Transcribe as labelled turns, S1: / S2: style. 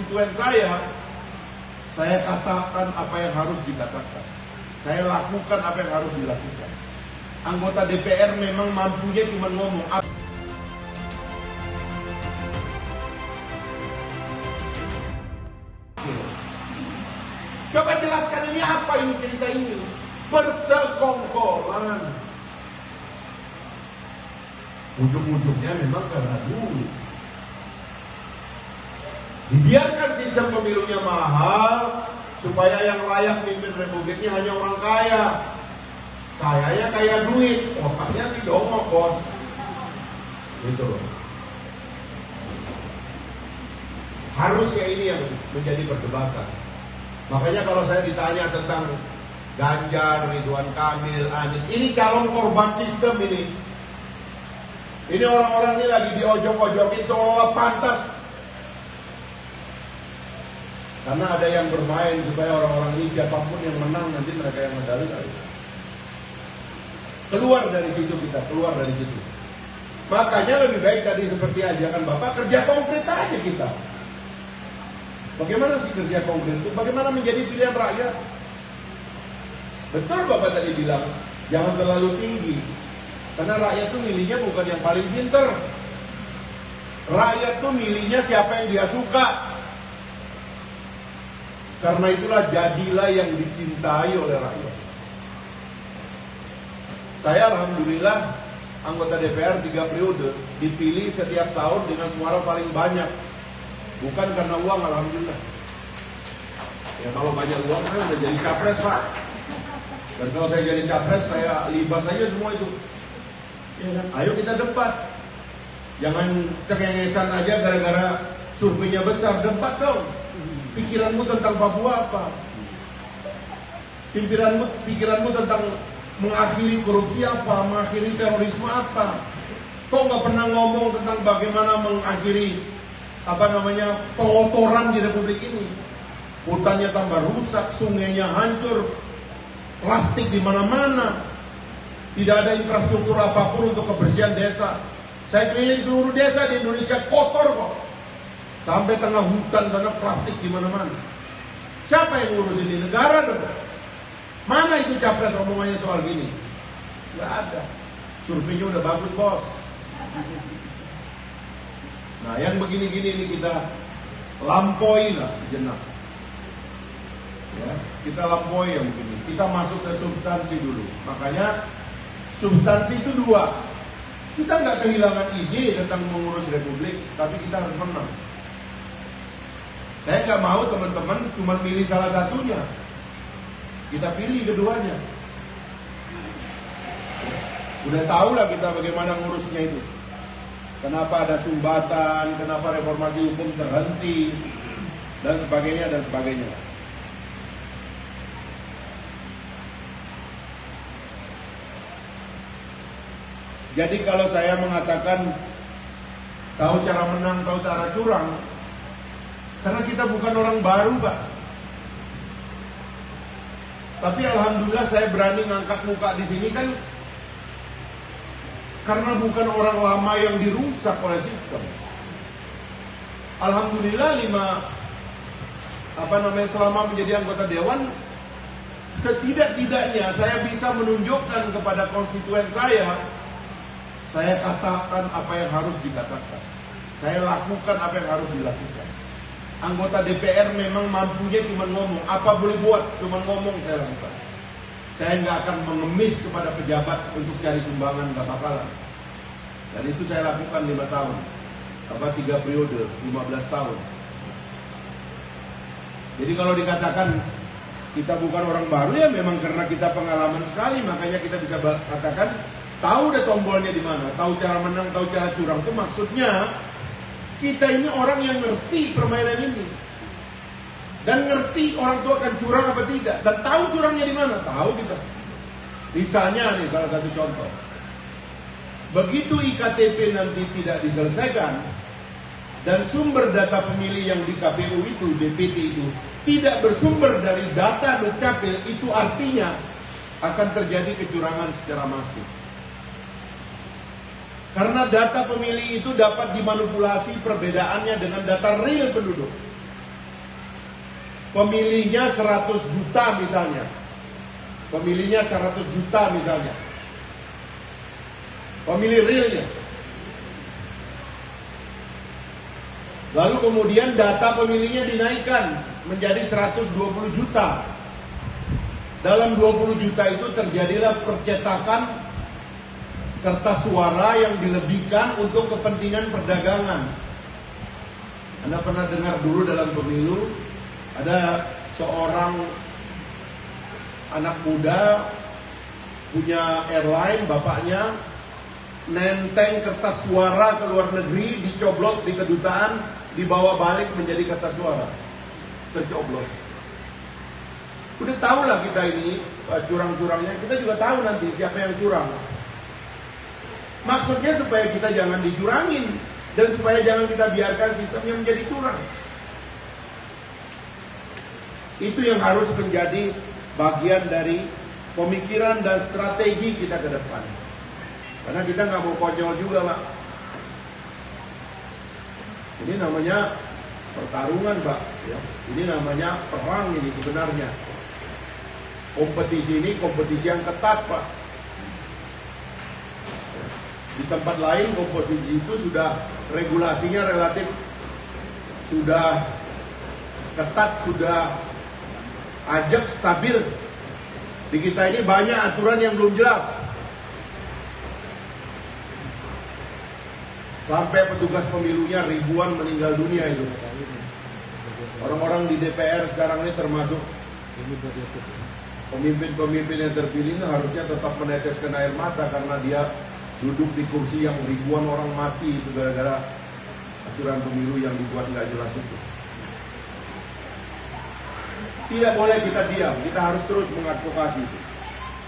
S1: konstituen saya katakan apa yang harus dikatakan. Saya lakukan apa yang harus dilakukan. Anggota DPR memang mampunya cuma ngomong. Coba jelaskan ini apa ini cerita ini? Persekongkolan. Ujung-ujungnya memang karena duit. Dibiarkan sistem pemilunya mahal supaya yang layak mimpin republiknya hanya orang kaya. Kayanya kaya duit, otaknya sih dongok, bos. Gitu loh. Harusnya ini yang menjadi perdebatan. Makanya kalau saya ditanya tentang Ganjar, Ridwan Kamil, Anies, ini calon korban sistem ini. Ini orang-orang ini lagi diojok-ojokin seolah-olah pantas. Karena ada yang bermain supaya orang-orang ini siapapun yang menang nanti mereka yang medali kali. Keluar dari situ kita, keluar dari situ. Makanya lebih baik tadi seperti ajakan Bapak, kerja konkret aja kita. Bagaimana sih kerja konkret itu? Bagaimana menjadi pilihan rakyat? Betul Bapak tadi bilang, jangan terlalu tinggi. Karena rakyat itu milihnya bukan yang paling pinter. Rakyat itu milihnya siapa yang dia suka. Karena itulah jadilah yang dicintai oleh rakyat. Saya alhamdulillah anggota DPR 3 periode, dipilih setiap tahun dengan suara paling banyak. Bukan karena uang, alhamdulillah. Ya kalau banyak uang saya udah jadi capres, Pak. Dan kalau saya jadi capres, saya libas aja semua itu. Ya kan? Ayo kita debat. Jangan cengengesan aja gara-gara surveinya besar. Debat dong. Pikiranmu tentang Papua apa? Pikiranmu tentang mengakhiri korupsi apa? Mengakhiri terorisme apa? Kok nggak pernah ngomong tentang bagaimana mengakhiri pelotoran di Republik ini? Hutannya tambah rusak, sungainya hancur, plastik di mana-mana, tidak ada infrastruktur apapun untuk kebersihan desa. Saya keliling seluruh desa di Indonesia kotor kok, sampai tengah hutan karena plastik di mana-mana. Siapa yang ngurusin di negara dong? Mana itu capres omongannya soal gini? Nggak ada. Surveinya udah bagus bos. Nah yang begini-gini ini kita lampaui lah sejenak. Ya, kita lampaui yang begini. Kita masuk ke substansi dulu. Makanya substansi itu dua. Kita nggak kehilangan ide tentang mengurus republik, tapi kita harus menang. Saya nggak mau teman-teman cuma pilih salah satunya. Kita pilih keduanya. Udah tahu lah kita bagaimana ngurusnya itu. Kenapa ada sumbatan, kenapa reformasi hukum terhenti, dan sebagainya, dan sebagainya. Jadi kalau saya mengatakan tahu cara menang, tahu cara curang, karena kita bukan orang baru, Pak. Tapi alhamdulillah saya berani ngangkat muka di sini kan karena bukan orang lama yang dirusak oleh sistem. Alhamdulillah selama menjadi anggota dewan, setidak-tidaknya saya bisa menunjukkan kepada konstituen saya katakan apa yang harus dikatakan. Saya lakukan apa yang harus dilakukan. Anggota DPR memang mampunya cuma ngomong, apa boleh buat, cuma ngomong saya lakukan. Saya nggak akan mengemis kepada pejabat untuk cari sumbangan, nggak bakalan. Dan itu saya lakukan 5 tahun, 3 periode, 15 tahun. Jadi kalau dikatakan kita bukan orang baru, ya memang karena kita pengalaman sekali, makanya kita bisa katakan tahu deh tombolnya di mana, tahu cara menang, tahu cara curang. Itu maksudnya kita ini orang yang ngerti permainan ini dan ngerti orang tua akan curang apa tidak, dan tahu curangnya di mana, tahu kita. Misalnya nih salah satu contoh, begitu IKTP nanti tidak diselesaikan dan sumber data pemilih yang di KPU itu, DPT itu tidak bersumber dari data Dukcapil, itu artinya akan terjadi kecurangan secara masif. Karena data pemilih itu dapat dimanipulasi perbedaannya dengan data real penduduk. pemilihnya 100 juta misalnya. Pemilihnya 100 juta misalnya. Pemilih realnya. Lalu kemudian data pemilihnya dinaikkan menjadi 120 juta. Dalam 20 juta itu terjadilah percetakan kertas suara yang dilebihkan untuk kepentingan perdagangan. Anda pernah dengar dulu dalam pemilu ada seorang anak muda punya airline, bapaknya nenteng kertas suara ke luar negeri, dicoblos di kedutaan, dibawa balik menjadi kertas suara, tercoblos. Udah tahu lah kita ini curang-curangnya, kita juga tahu nanti siapa yang curang. Maksudnya supaya kita jangan dicurangin dan supaya jangan kita biarkan sistemnya menjadi curang. Itu yang harus menjadi bagian dari pemikiran dan strategi kita ke depan. Karena kita nggak mau konyol juga, Pak. Ini namanya pertarungan, Pak. Ya. Ini namanya perang ini sebenarnya. Kompetisi ini kompetisi yang ketat, Pak. Di tempat lain kompetisi itu sudah regulasinya relatif sudah ketat, sudah ajak, stabil. Di kita ini banyak aturan yang belum jelas. Sampai petugas pemilunya ribuan meninggal dunia itu. Orang-orang di DPR sekarang ini termasuk pemimpin-pemimpin yang terpilih ini harusnya tetap meneteskan air mata karena dia duduk di kursi yang ribuan orang mati itu gara-gara aturan pemilu yang dibuat nggak jelas itu. Tidak boleh kita diam, kita harus terus mengadvokasi itu.